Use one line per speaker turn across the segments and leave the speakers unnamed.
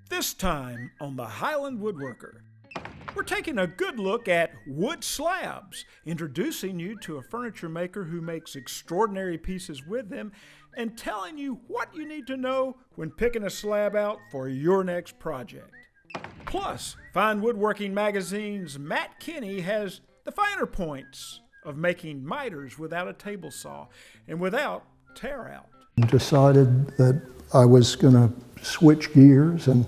This time on the Highland Woodworker, we're taking a good look at wood slabs, introducing you to a furniture maker who makes extraordinary pieces with them, and telling you what you need to know when picking a slab out for your next project. Plus, Fine Woodworking Magazine's Matt Kinney has the finer points of making miters without a table saw and without tear out.
Decided that I was going to switch gears, and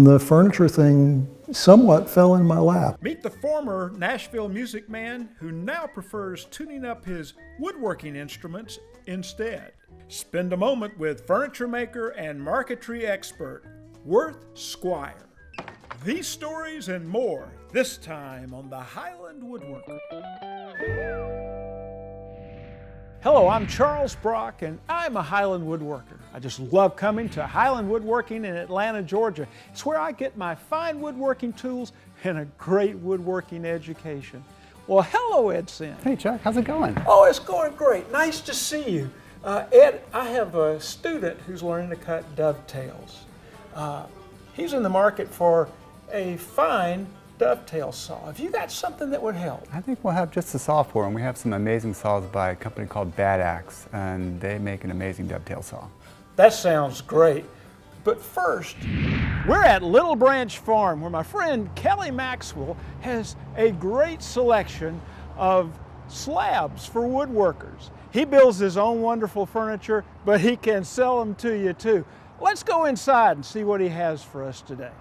the furniture thing somewhat fell in my lap.
Meet the former Nashville music man who now prefers tuning up his woodworking instruments instead. Spend a moment with furniture maker and marquetry expert Worth Squire. These stories and more this time on the Highland Woodworker. Hello, I'm Charles Brock, and I'm a Highland Woodworker. I just love coming to Highland Woodworking in Atlanta, Georgia. It's where I get my fine woodworking tools and a great woodworking education. Well, hello, Ed Sin.
Hey, Chuck, how's it going?
Oh, it's going great. Nice to see you. Ed, I have a student who's learning to cut dovetails. He's in the market for a fine dovetail saw. Have you got something that would help?
I think we'll have just the saw for him. We have some amazing saws by a company called Bad Axe, and they make an amazing dovetail saw.
That sounds great. But first, we're at Little Branch Farm, where my friend Kelly Maxwell has a great selection of slabs for woodworkers. He builds his own wonderful furniture, but he can sell them to you too. Let's go inside and see what he has for us today.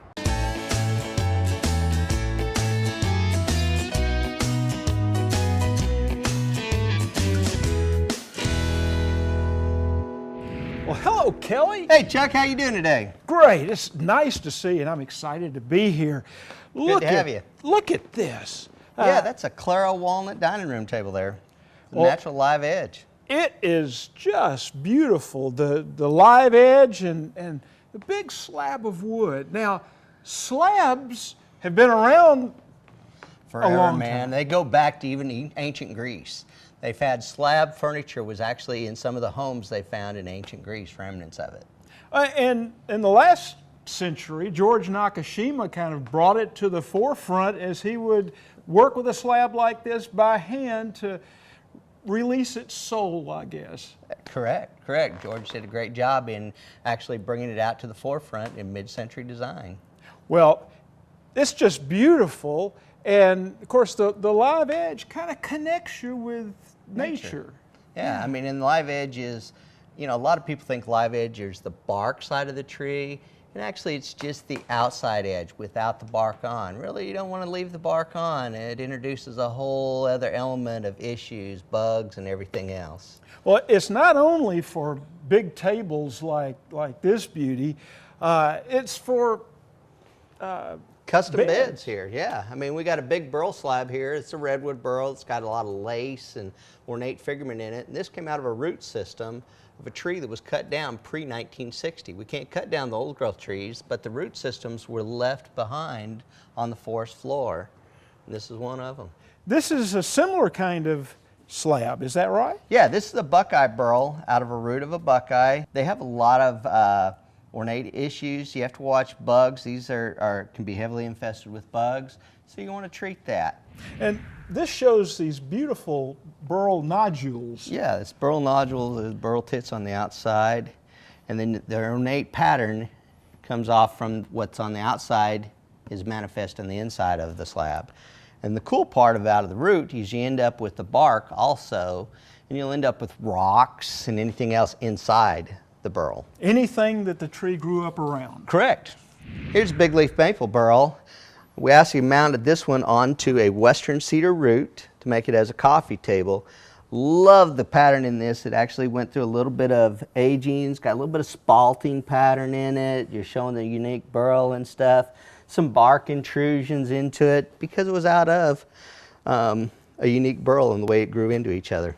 Well, hello, Kelly.
Hey, Chuck, how you doing today?
Great. It's nice to see you, and I'm excited to be here.
Good to have you.
Look at this.
Yeah, that's a Claro walnut dining room table there.
Well,
natural live edge.
It is just beautiful. The live edge and the big slab of wood. Now, slabs have been around
Forever,
a long
man.
time.
They go back to even ancient Greece. They've had slab furniture was actually in some of the homes they found in ancient Greece, remnants of it.
And in the last century, George Nakashima kind of brought it to the forefront as he would work with a slab like this by hand to release its soul, I guess.
Correct, correct. George did a great job in actually bringing it out to the forefront in mid-century design.
Well, it's just beautiful, and of course the live edge kind of connects you with nature.
Yeah, I mean, and live edge is, you know, a lot of people think live edge is the bark side of the tree, and actually it's just the outside edge without the bark on. Really, you don't want to leave the bark on. It introduces a whole other element of issues, bugs, and everything else.
Well, it's not only for big tables like this beauty, it's for
Custom beds here, yeah. I mean, we got a big burl slab here. It's a redwood burl. It's got a lot of lace and ornate figurement in it. And this came out of a root system of a tree that was cut down pre-1960. We can't cut down the old growth trees, but the root systems were left behind on the forest floor. And this is one of them.
This is a similar kind of slab, is that right?
Yeah, this is a buckeye burl out of a root of a buckeye. They have a lot of ornate issues. You have to watch bugs. These can be heavily infested with bugs, so you want to treat that.
And this shows these beautiful burl nodules.
Yeah, it's burl nodules, there's burl tits on the outside, and then the ornate pattern comes off from what's on the outside is manifest on the inside of the slab. And the cool part about the root is you end up with the bark also, and you'll end up with rocks and anything else inside the burl.
Anything that the tree grew up around.
Correct. Here's big leaf maple burl. We actually mounted this one onto a western cedar root to make it as a coffee table. Love the pattern in this. It actually went through a little bit of aging. It's got a little bit of spalting pattern in it. You're showing the unique burl and stuff. Some bark intrusions into it because it was out of a unique burl and the way it grew into each other.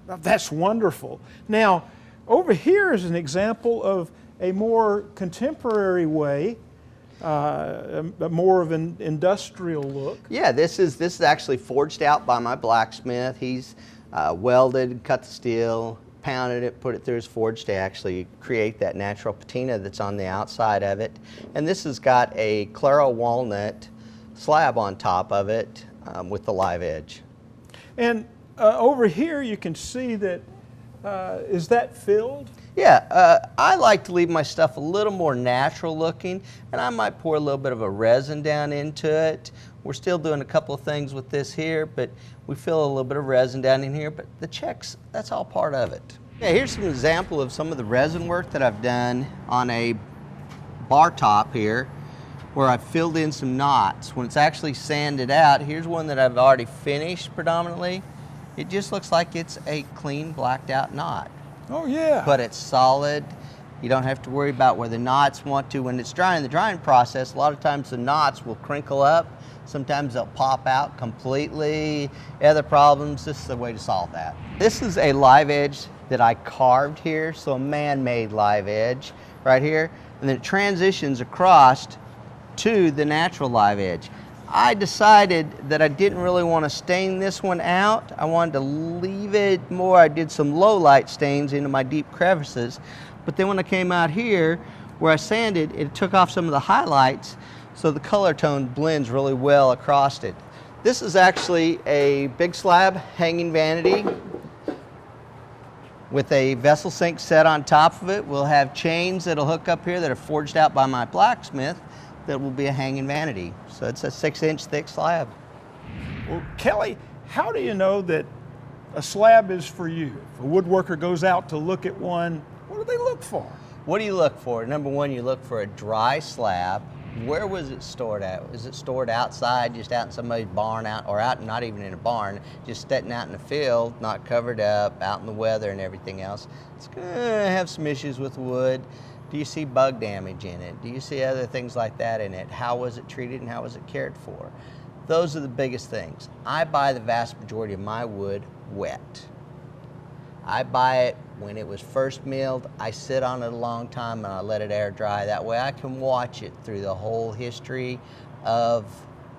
That's wonderful. Now, over here is an example of a more contemporary way, more of an industrial look.
Yeah, this is actually forged out by my blacksmith. He's welded, cut the steel, pounded it, put it through his forge to actually create that natural patina that's on the outside of it. And this has got a Claro walnut slab on top of it with the live edge.
And over here you can see that, is that filled?
Yeah, I like to leave my stuff a little more natural looking, and I might pour a little bit of a resin down into it. We're still doing a couple of things with this here, but we fill a little bit of resin down in here, but the checks, that's all part of it. Yeah, here's some example of some of the resin work that I've done on a bar top here, where I've filled in some knots. When it's actually sanded out, here's one that I've already finished predominantly. It just looks like it's a clean, blacked out knot.
Oh yeah.
But it's solid. You don't have to worry about where the knots want to. When it's drying, the drying process, a lot of times the knots will crinkle up. Sometimes they'll pop out completely. Other problems, this is the way to solve that. This is a live edge that I carved here, so a man-made live edge right here. And then it transitions across to the natural live edge. I decided that I didn't really want to stain this one out. I wanted to leave it more. I did some low light stains into my deep crevices. But then when I came out here, where I sanded, it took off some of the highlights, so the color tone blends really well across it. This is actually a big slab hanging vanity with a vessel sink set on top of it. We'll have chains that'll hook up here that are forged out by my blacksmith that will be a hanging vanity. So it's a 6-inch thick slab.
Well, Kelly, how do you know that a slab is for you? If a woodworker goes out to look at one, what do they look for?
What do you look for? Number one, you look for a dry slab. Where was it stored at? Is it stored outside, just out in somebody's barn, or out, not even in a barn, just sitting out in the field, not covered up, out in the weather and everything else? It's gonna have some issues with wood. Do you see bug damage in it? Do you see other things like that in it? How was it treated and how was it cared for? Those are the biggest things. I buy the vast majority of my wood wet. I buy it when it was first milled. I sit on it a long time and I let it air dry. That way I can watch it through the whole history of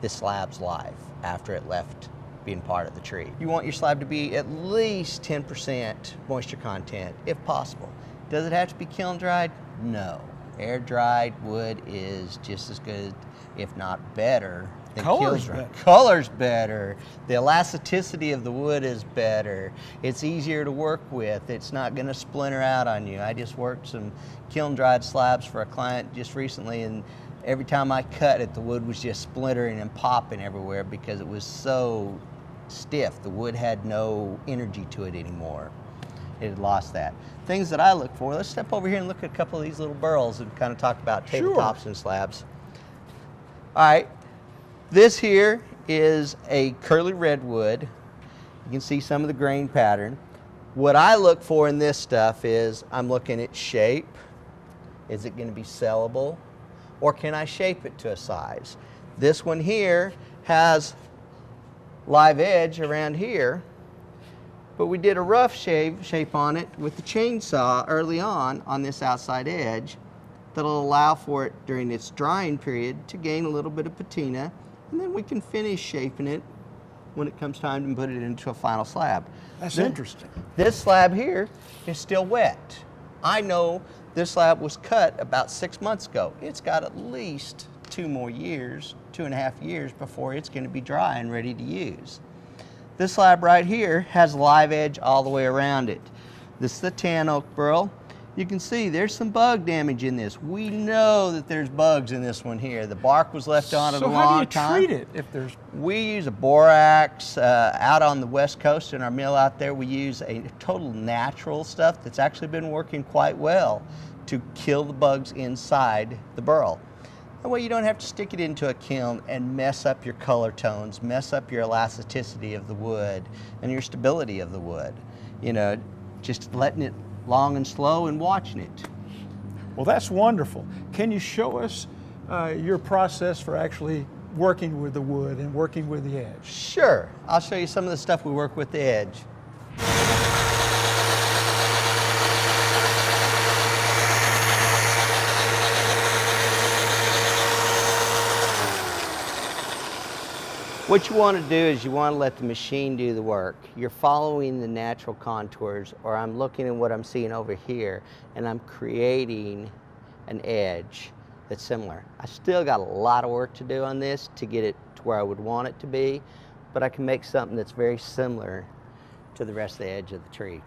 the slab's life after it left being part of the tree. You want your slab to be at least 10% moisture content, if possible. Does it have to be kiln dried? No. Air dried wood is just as good, if not better, than kiln dried. Color's better. The elasticity of the wood is better. It's easier to work with. It's not going to splinter out on you. I just worked some kiln dried slabs for a client just recently, and every time I cut it, the wood was just splintering and popping everywhere because it was so stiff. The wood had no energy to it anymore. It had lost that. Things that I look for, let's step over here and look at a couple of these little burls and kind of talk about tabletops and slabs. All right, this here is a curly redwood. You can see some of the grain pattern. What I look for in this stuff is I'm looking at shape. Is it going to be sellable? Or can I shape it to a size? This one here has live edge around here, but we did a rough shape on it with the chainsaw early on this outside edge that'll allow for it during its drying period to gain a little bit of patina, and then we can finish shaping it when it comes time to put it into a final slab.
That's interesting.
This slab here is still wet. I know this slab was cut about 6 months ago. It's got at least 2 more years, 2.5 years before it's going to be dry and ready to use. This slab right here has live edge all the way around it. This is the tan oak burl. You can see there's some bug damage in this. We know that there's bugs in this one here. The bark was left on it a long time.
So how do you treat it if there's...
We use a borax. Out on the West Coast in our mill out there, we use a total natural stuff that's actually been working quite well to kill the bugs inside the burl. That way you don't have to stick it into a kiln and mess up your color tones, mess up your elasticity of the wood and your stability of the wood. You know, just letting it long and slow and watching it.
Well, that's wonderful. Can you show us your process for actually working with the wood and working with the edge?
Sure. I'll show you some of the stuff we work with the edge. What you want to do is you want to let the machine do the work. You're following the natural contours, or I'm looking at what I'm seeing over here, and I'm creating an edge that's similar. I still got a lot of work to do on this to get it to where I would want it to be, but I can make something that's very similar to the rest of the edge of the tree.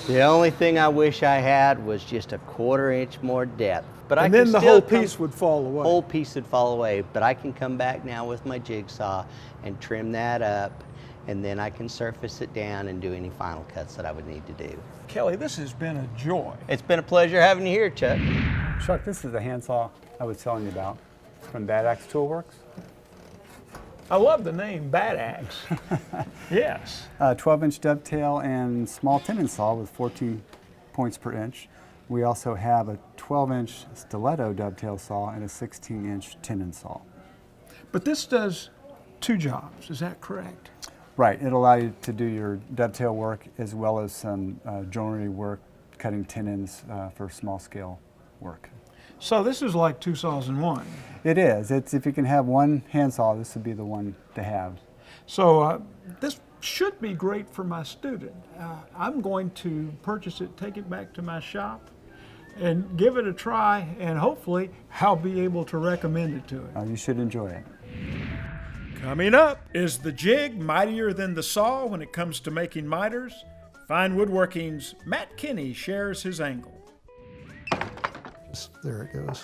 The only thing I wish I had was just a 1/4 inch more depth. But
And then the whole piece would fall away.
Whole piece would fall away. But I can come back now with my jigsaw and trim that up, and then I can surface it down and do any final cuts that I would need to do.
Kelly, this has been a joy.
It's been a pleasure having you here, Chuck.
Chuck, this is the handsaw I was telling you about from Bad Axe Toolworks.
I love the name Bad Axe. Yes.
12-inch dovetail and small tenon saw with 14 points per inch. We also have a 12-inch stiletto dovetail saw and a 16-inch tenon saw.
But this does 2 jobs, is that correct?
Right, it'll allow you to do your dovetail work as well as some joinery work, cutting tenons for small scale work.
So this is like 2 saws in one.
It is. It's, if you can have one handsaw, this would be the one to have.
So this should be great for my student. I'm going to purchase it, take it back to my shop, and give it a try, and hopefully I'll be able to recommend it to it.
You should enjoy it.
Coming up, is the jig mightier than the saw when it comes to making miters? Fine Woodworking's Matt Kinney shares his angle.
There it goes.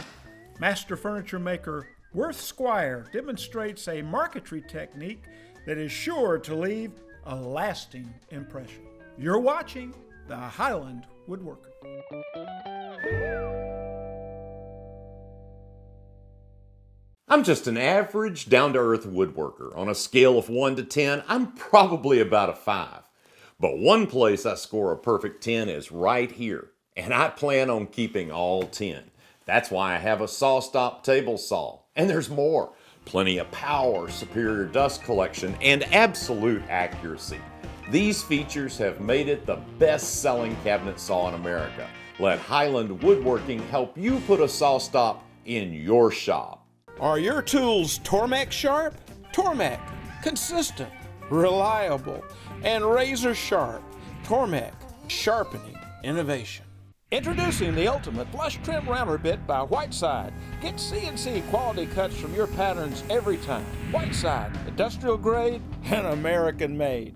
Master furniture maker Worth Squire demonstrates a marquetry technique that is sure to leave a lasting impression. You're watching the Highland Woodworker.
I'm just an average, down-to-earth woodworker. On a scale of 1 to 10, I'm probably about a 5. But one place I score a perfect 10 is right here, and I plan on keeping all 10. That's why I have a saw-stop table saw. And there's more. Plenty of power, superior dust collection, and absolute accuracy. These features have made it the best-selling cabinet saw in America. Let Highland Woodworking help you put a saw-stop in your shop.
Are your tools TORMEK sharp? TORMEK, consistent, reliable, and razor sharp. TORMEK, sharpening innovation. Introducing the ultimate flush trim router bit by Whiteside. Get CNC quality cuts from your patterns every time. Whiteside, industrial grade and American made.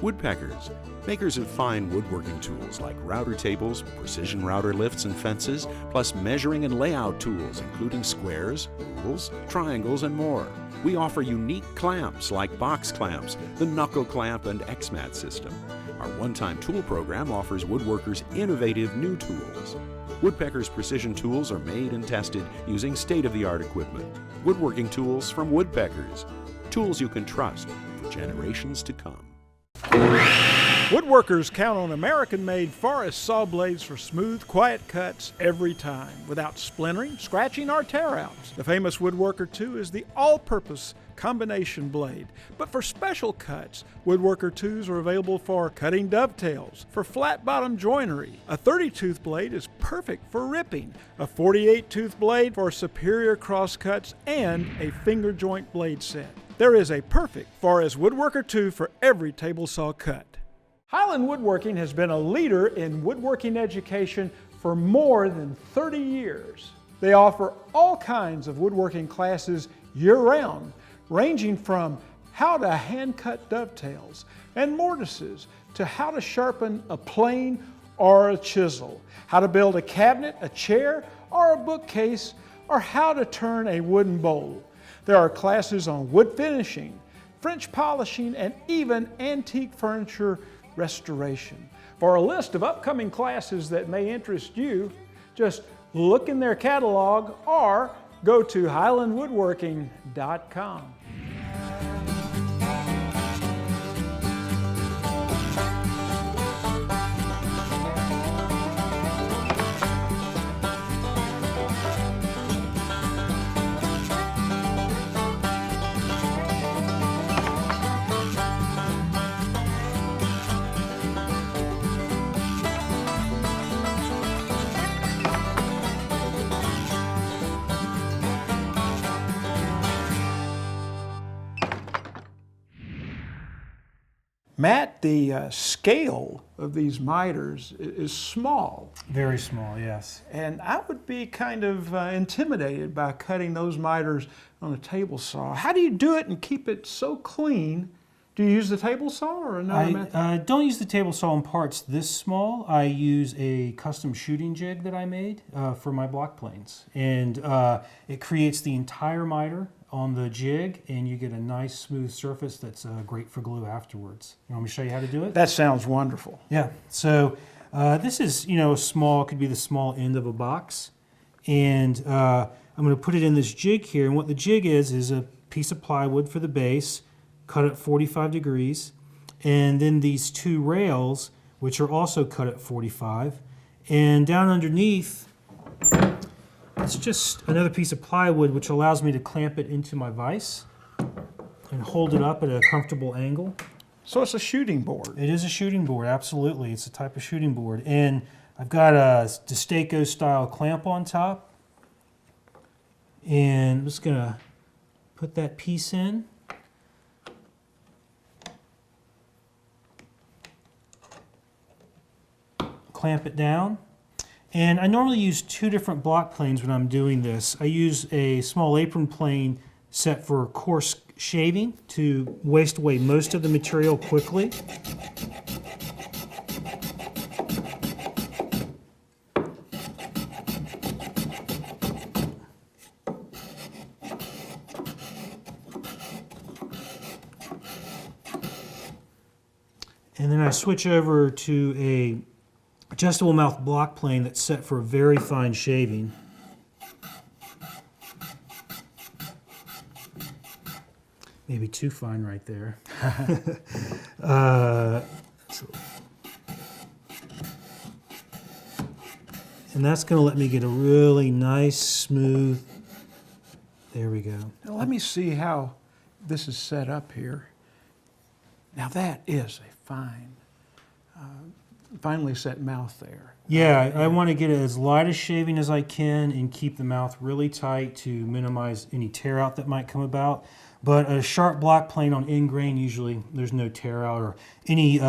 Woodpeckers, makers of fine woodworking tools like router tables, precision router lifts and fences, plus measuring and layout tools including squares, ovals, triangles, and more. We offer unique clamps like box clamps, the knuckle clamp, and XMAT system. Our one-time tool program offers woodworkers innovative new tools. Woodpecker's precision tools are made and tested using state-of-the-art equipment. Woodworking tools from Woodpeckers. Tools you can trust for generations to come.
Woodworkers count on American-made forest saw blades for smooth, quiet cuts every time, without splintering, scratching, or tear-outs. The famous Woodworker 2 is the all-purpose combination blade. But for special cuts, Woodworker 2s are available for cutting dovetails, for flat-bottom joinery. A 30-tooth blade is perfect for ripping, a 48-tooth blade for superior cross cuts, and a finger joint blade set. There is a perfect Forest Woodworker 2 for every table saw cut. Highland Woodworking has been a leader in woodworking education for more than 30 years. They offer all kinds of woodworking classes year-round, ranging from how to hand-cut dovetails and mortises to how to sharpen a plane or a chisel, how to build a cabinet, a chair, or a bookcase, or how to turn a wooden bowl. There are classes on wood finishing, French polishing, and even antique furniture restoration. For a list of upcoming classes that may interest you, just look in their catalog or go to highlandwoodworking.com. Matt, the scale of these miters is small.
Very small, yes.
And I would be kind of intimidated by cutting those miters on a table saw. How do you do it and keep it so clean? Do you use the table saw or another method?
I don't use the table saw in parts this small. I use a custom shooting jig that I made for my block planes. And it creates the entire miter on the jig, and you get a nice smooth surface that's great for glue afterwards. You want me to show you how to do it?
That sounds wonderful.
Yeah, so this is, small, could be the small end of a box. And I'm gonna put it in this jig here, and what the jig is a piece of plywood for the base, cut at 45 degrees, and then these two rails, which are also cut at 45, and down underneath, it's just another piece of plywood which allows me to clamp it into my vise and hold it up at a comfortable angle.
So it's a shooting board.
It is a shooting board, absolutely. It's a type of shooting board. And I've got a Destaco style clamp on top. And I'm just gonna put that piece in. Clamp it down. And I normally use two different block planes when I'm doing this. I use a small apron plane set for coarse shaving to waste away most of the material quickly. And then I switch over to a adjustable mouth block plane that's set for very fine shaving. Maybe too fine right there. And that's going to let me get a really nice, smooth, there we go.
Now let me see how this is set up here. Now that is a finely set mouth there.
Yeah, I want to get it as light as shaving as I can and keep the mouth really tight to minimize any tear out that might come about. But a sharp block plane on end grain, usually there's no tear out or any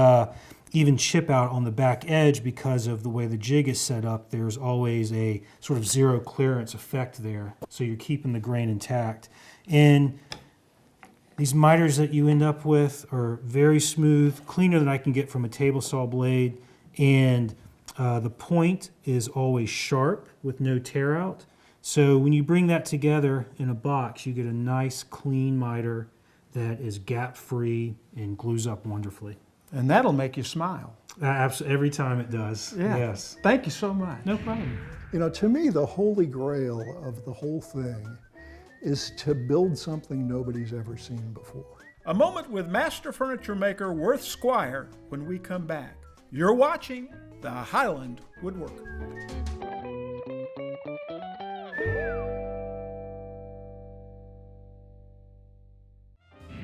even chip out on the back edge because of the way the jig is set up. There's always a sort of zero clearance effect there, so you're keeping the grain intact. And these miters that you end up with are very smooth, cleaner than I can get from a table saw blade, and the point is always sharp with no tear out. So when you bring that together in a box, you get a nice clean miter that is gap free and glues up wonderfully.
And that'll make you smile.
Every time it does.
Yeah.
Yes.
Thank you so much.
No problem.
To me, the holy grail of the whole thing is to build something nobody's ever seen before.
A moment with master furniture maker Worth Squire when we come back. You're watching the Highland Woodworker.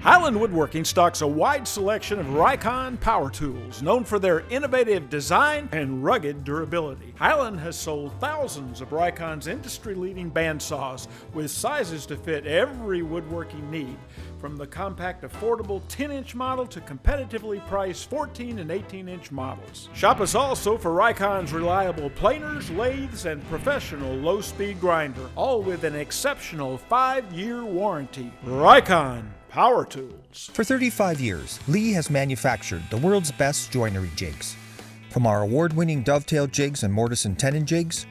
Highland Woodworking stocks a wide selection of Rikon power tools, known for their innovative design and rugged durability. Highland has sold thousands of Rikon's industry-leading bandsaws with sizes to fit every woodworking need, from the compact, affordable 10-inch model to competitively priced 14 and 18-inch models. Shop us also for Rikon's reliable planers, lathes, and professional low-speed grinder, all with an exceptional 5-year warranty. Rikon Power Tools.
For 35 years, Lee has manufactured the world's best joinery jigs. From our award-winning dovetail jigs and mortise and tenon jigs,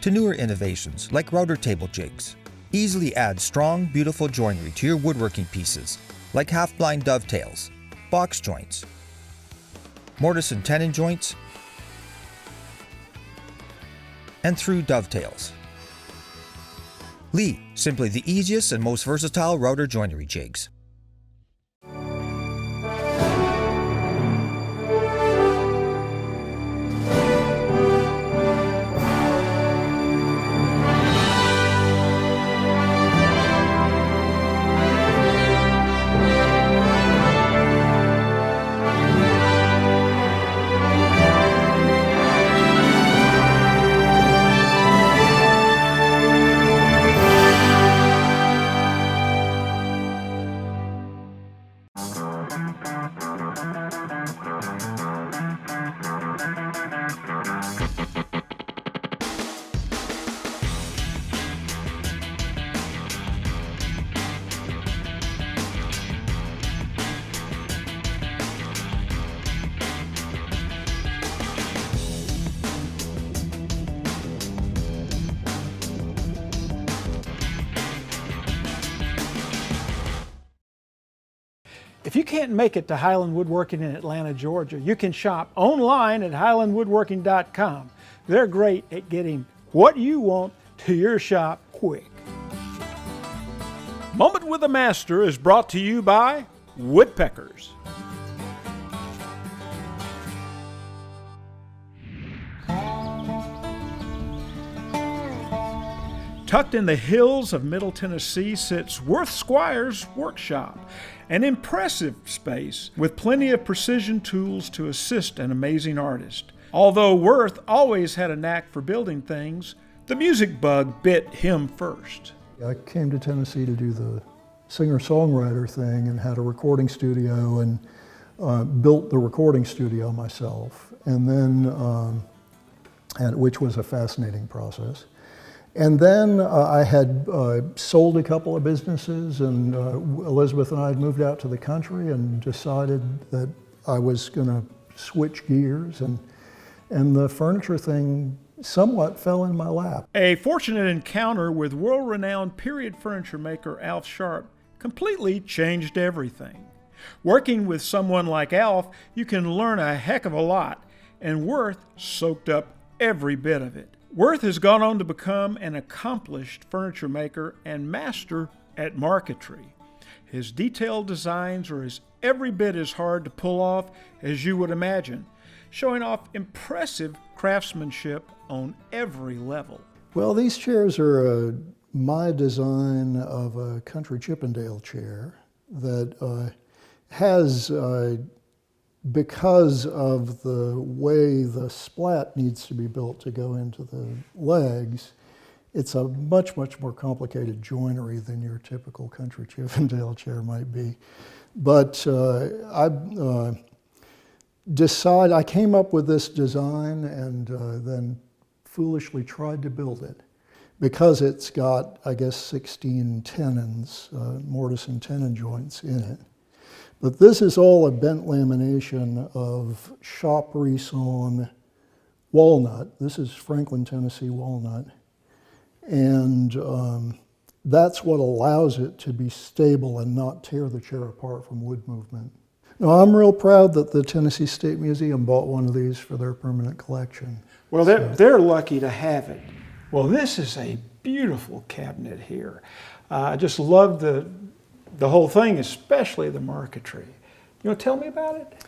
to newer innovations like router table jigs. Easily add strong, beautiful joinery to your woodworking pieces, like half-blind dovetails, box joints, mortise and tenon joints, and through dovetails. Lee, simply the easiest and most versatile router joinery jigs.
If you can't make it to Highland Woodworking in Atlanta, Georgia, you can shop online at highlandwoodworking.com. They're great at getting what you want to your shop quick. Moment with the Master is brought to you by Woodpeckers. Tucked in the hills of Middle Tennessee sits Worth Squire's workshop, an impressive space with plenty of precision tools to assist an amazing artist. Although Worth always had a knack for building things, the music bug bit him first.
I came to Tennessee to do the singer-songwriter thing and had a recording studio and built the recording studio myself, and then, which was a fascinating process. And then I had sold a couple of businesses, and Elizabeth and I had moved out to the country and decided that I was going to switch gears, and the furniture thing somewhat fell in my lap.
A fortunate encounter with world-renowned period furniture maker Alf Sharp completely changed everything. Working with someone like Alf, you can learn a heck of a lot, and Worth soaked up every bit of it. Worth has gone on to become an accomplished furniture maker and master at marquetry. His detailed designs are every bit as hard to pull off as you would imagine, showing off impressive craftsmanship on every level.
Well, these chairs are my design of a country Chippendale chair that has, because of the way the splat needs to be built to go into the legs, it's a much, much more complicated joinery than your typical country Chippendale chair might be. But I came up with this design and then foolishly tried to build it. Because it's got, I guess, 16 tenons, mortise and tenon joints in it. But this is all a bent lamination of shop resawn walnut. This is Franklin, Tennessee walnut. And that's what allows it to be stable and not tear the chair apart from wood movement. Now, I'm real proud that the Tennessee State Museum bought one of these for their permanent collection.
Well, they're lucky to have it. Well, this is a beautiful cabinet here. I just love the whole thing, especially the marquetry. You want to tell me about it?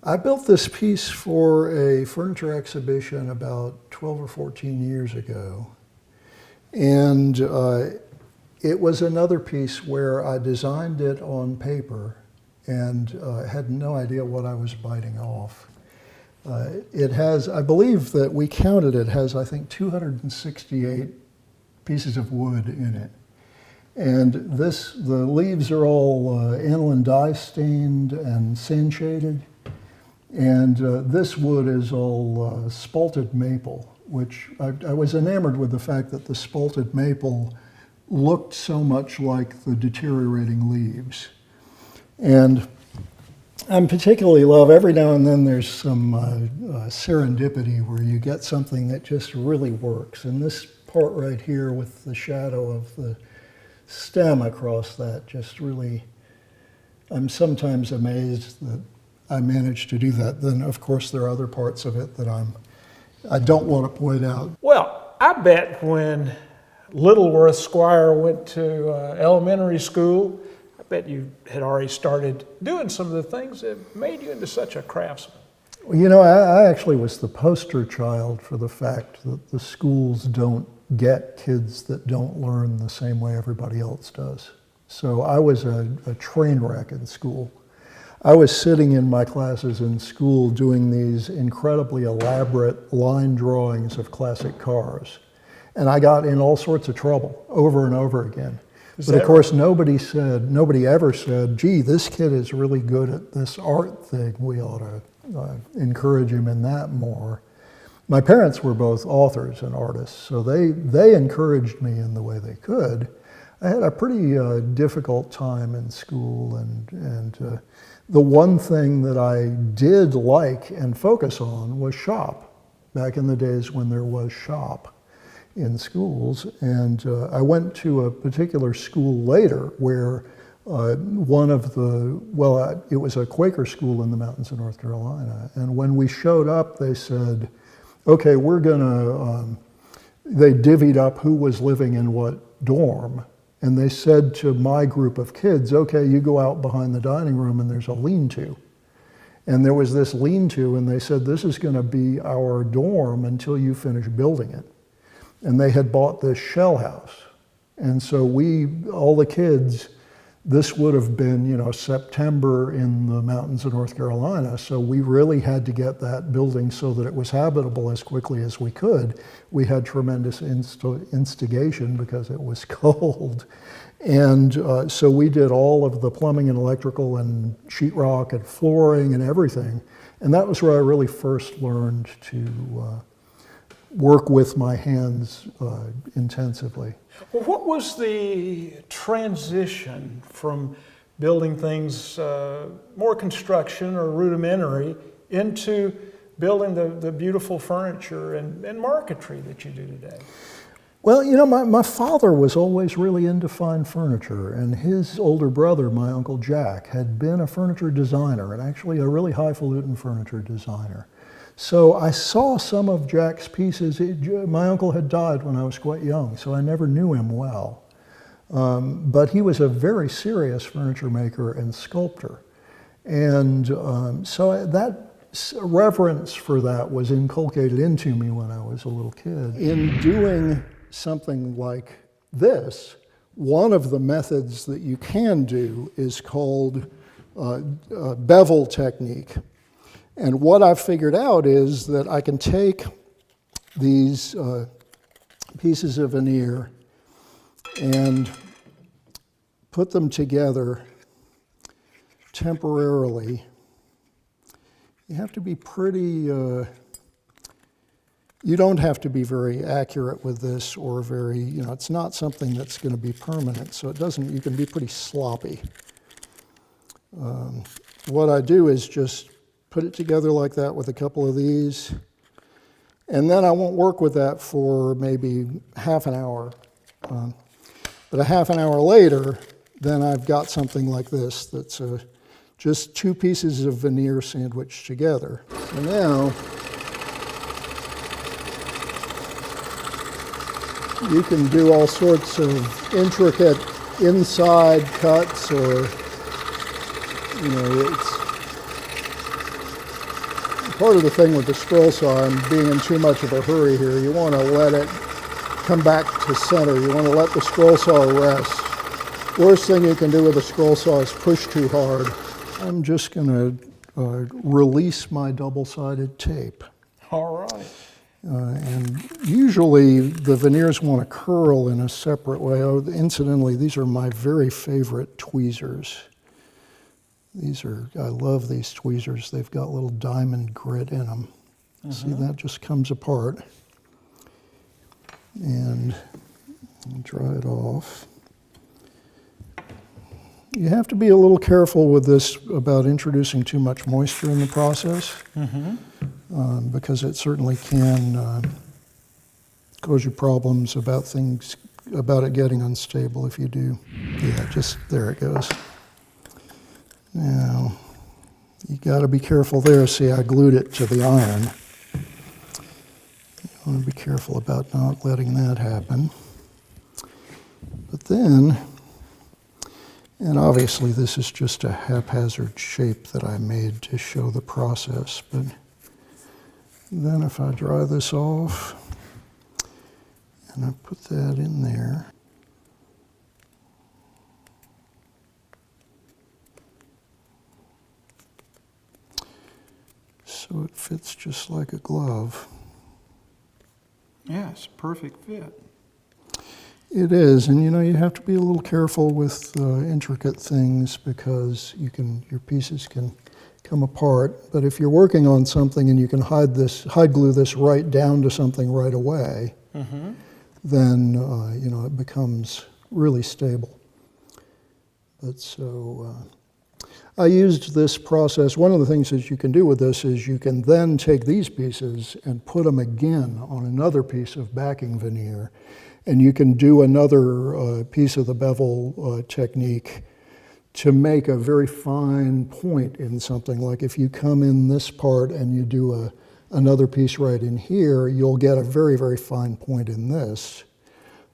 I built this piece for a furniture exhibition about 12 or 14 years ago. And it was another piece where I designed it on paper and had no idea what I was biting off. It has, I believe that we counted it, has I think 268 pieces of wood in it. And the leaves are all aniline dye stained and sand shaded. And this wood is all spalted maple, which I was enamored with the fact that the spalted maple looked so much like the deteriorating leaves. And I particularly love, every now and then there's some serendipity where you get something that just really works. And this part right here with the shadow of the stem across that just really, I'm sometimes amazed that I managed to do that. Then of course there are other parts of it that I don't want to point out.
Well, I bet when little Worth Squire went to elementary school, I bet you had already started doing some of the things that made you into such a craftsman.
Well, you know, I actually was the poster child for the fact that the schools don't get kids that don't learn the same way everybody else does. So I was a train wreck in school. I was sitting in my classes in school doing these incredibly elaborate line drawings of classic cars. And I got in all sorts of trouble over and over again. But of course, nobody ever said, gee, this kid is really good at this art thing. We ought to encourage him in that more. My parents were both authors and artists, so they encouraged me in the way they could. I had a pretty difficult time in school, and the one thing that I did like and focus on was shop, back in the days when there was shop in schools. And I went to a particular school later where it was a Quaker school in the mountains of North Carolina. And when we showed up, they said, okay, we're gonna, they divvied up who was living in what dorm. And they said to my group of kids, okay, you go out behind the dining room and there's a lean-to. And there was this lean-to, and they said, this is gonna be our dorm until you finish building it. And they had bought this shell house. And so all the kids, this would have been, September in the mountains of North Carolina, so we really had to get that building so that it was habitable as quickly as we could. We had tremendous instigation because it was cold. And so we did all of the plumbing and electrical and sheetrock and flooring and everything. And that was where I really first learned to work with my hands intensively.
Well, what was the transition from building things more construction or rudimentary into building the beautiful furniture and marquetry that you do today?
Well, my father was always really into fine furniture, and his older brother, my Uncle Jack, had been a furniture designer, and actually a really highfalutin furniture designer. So I saw some of Jack's pieces. My uncle had died when I was quite young, so I never knew him well. But he was a very serious furniture maker and sculptor. And so that reverence for that was inculcated into me when I was a little kid. In doing something like this, one of the methods that you can do is called bevel technique. And what I've figured out is that I can take these pieces of veneer and put them together temporarily. You have to be pretty, you don't have to be very accurate with this or very, it's not something that's going to be permanent, so you can be pretty sloppy. What I do is just put it together like that with a couple of these, and then I won't work with that for maybe half an hour. But a half an hour later, then I've got something like this that's just two pieces of veneer sandwiched together. So now, you can do all sorts of intricate inside cuts, or, it's part of the thing with the scroll saw and being in too much of a hurry here. You want to let it come back to center. You want to let the scroll saw rest. Worst thing you can do with a scroll saw is push too hard. I'm just going to release my double-sided tape.
All right.
And usually the veneers want to curl in a separate way. Oh, incidentally, these are my very favorite tweezers. I love these tweezers. They've got little diamond grit in them. See, that just comes apart. And I'll dry it off. You have to be a little careful with this about introducing too much moisture in the process, because it certainly can cause you problems about it getting unstable if you do. Yeah, just there it goes. Now, you got to be careful there. See, I glued it to the iron. You want to be careful about not letting that happen. But then, and obviously this is just a haphazard shape that I made to show the process, but then if I dry this off, and I put that in there, so it fits just like a glove.
Yes, perfect fit.
It is, and you have to be a little careful with intricate things because your pieces can come apart. But if you're working on something and you can hide glue this right down to something right away, then you know, it becomes really stable. But so I used this process. One of the things that you can do with this is you can then take these pieces and put them again on another piece of backing veneer, and you can do another piece of the bevel technique to make a very fine point in something. Like if you come in this part and you do another piece right in here, you'll get a very, very fine point in this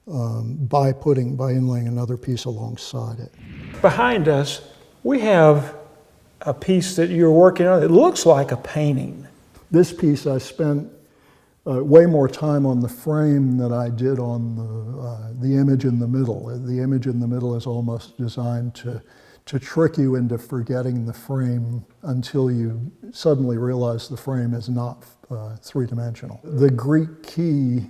by inlaying another piece alongside it.
Behind us, we have a piece that you're working on. It looks like a painting.
This piece I spent way more time on the frame than I did on the image in the middle. The image in the middle is almost designed to trick you into forgetting the frame until you suddenly realize the frame is not three-dimensional. The Greek key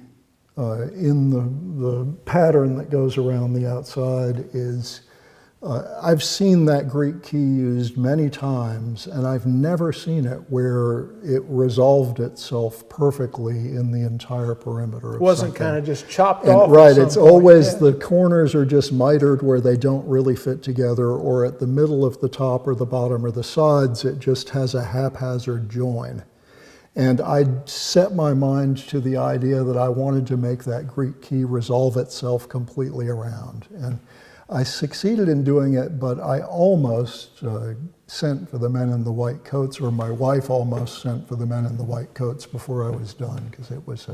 in the pattern that goes around the outside is, I've seen that Greek key used many times, and I've never seen it where it resolved itself perfectly in the entire perimeter of
Wasn't
something.
kind of just chopped off.
Right, it's always the corners are just mitered where they don't really fit together, or at the middle of the top or the bottom or the sides, it just has a haphazard join. And I set my mind to the idea that I wanted to make that Greek key resolve itself completely around. And I succeeded in doing it, but I almost sent for the men in the white coats, or my wife almost sent for the men in the white coats before I was done, because it was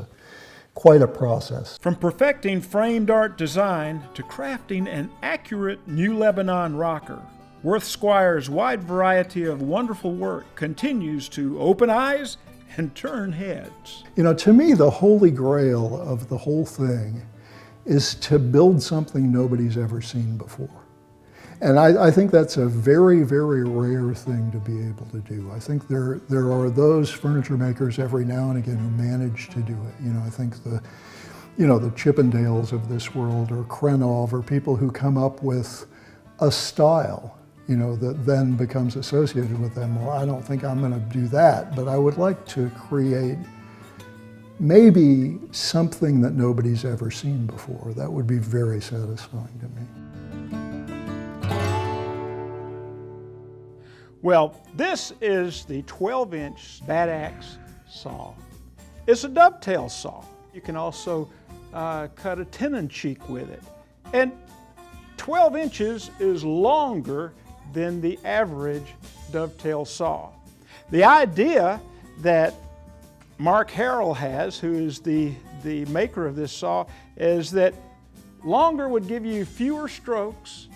quite a process.
From perfecting framed art design to crafting an accurate New Lebanon rocker, Worth Squire's wide variety of wonderful work continues to open eyes and turn heads.
You know, to me, the holy grail of the whole thing is to build something nobody's ever seen before. And I think that's a very, very rare thing to be able to do. I think there are those furniture makers every now and again who manage to do it. You know, I think the Chippendales of this world, or Krenov, or people who come up with a style, you know, that then becomes associated with them. Well, I don't think I'm going to do that, but I would like to create maybe something that nobody's ever seen before. That would be very satisfying to me.
Well, this is the 12-inch Bad Axe saw. It's a dovetail saw. You can also cut a tenon cheek with it. And 12 inches is longer than the average dovetail saw. The idea that Mark Harrell has, who is the maker of this saw, is that longer would give you fewer strokes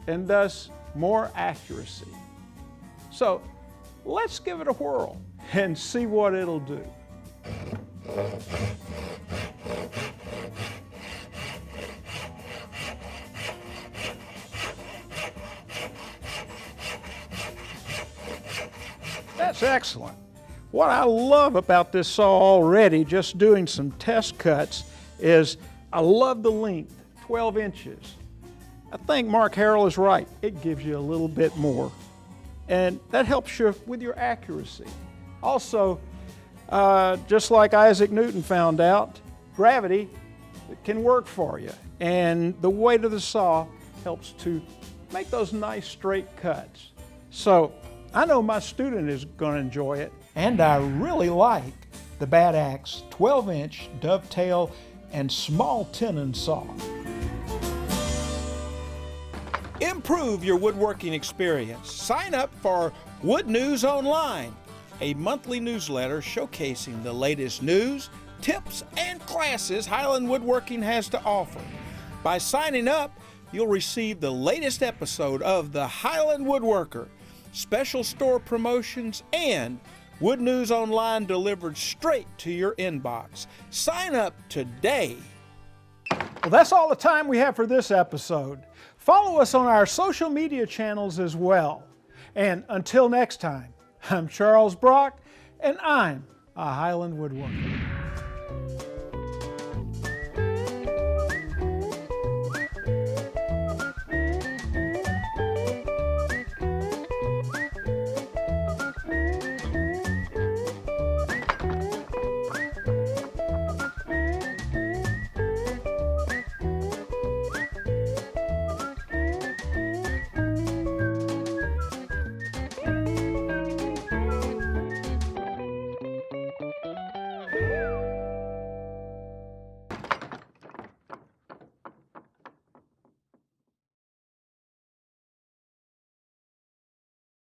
and thus more accuracy. So let's give it a whirl and see what it'll do. That's excellent. What I love about this saw already, just doing some test cuts, is I love the length, 12 inches. I think Mark Harrell is right. It gives you a little bit more. And that helps you with your accuracy. Also, just like Isaac Newton found out, gravity can work for you. And the weight of the saw helps to make those nice straight cuts. So I know my student is going to enjoy it. And I really like the Bad Axe 12-inch dovetail and small tenon saw. Improve your woodworking experience. Sign up for Wood News Online, a monthly newsletter showcasing the latest news, tips, and classes Highland Woodworking has to offer. By signing up, you'll receive the latest episode of the Highland Woodworker, special store promotions, and Wood News Online delivered straight to your inbox. Sign up today. Well, that's all the time we have for this episode. Follow us on our social media channels as well. And until next time, I'm Charles Brock, and I'm a Highland Woodworker.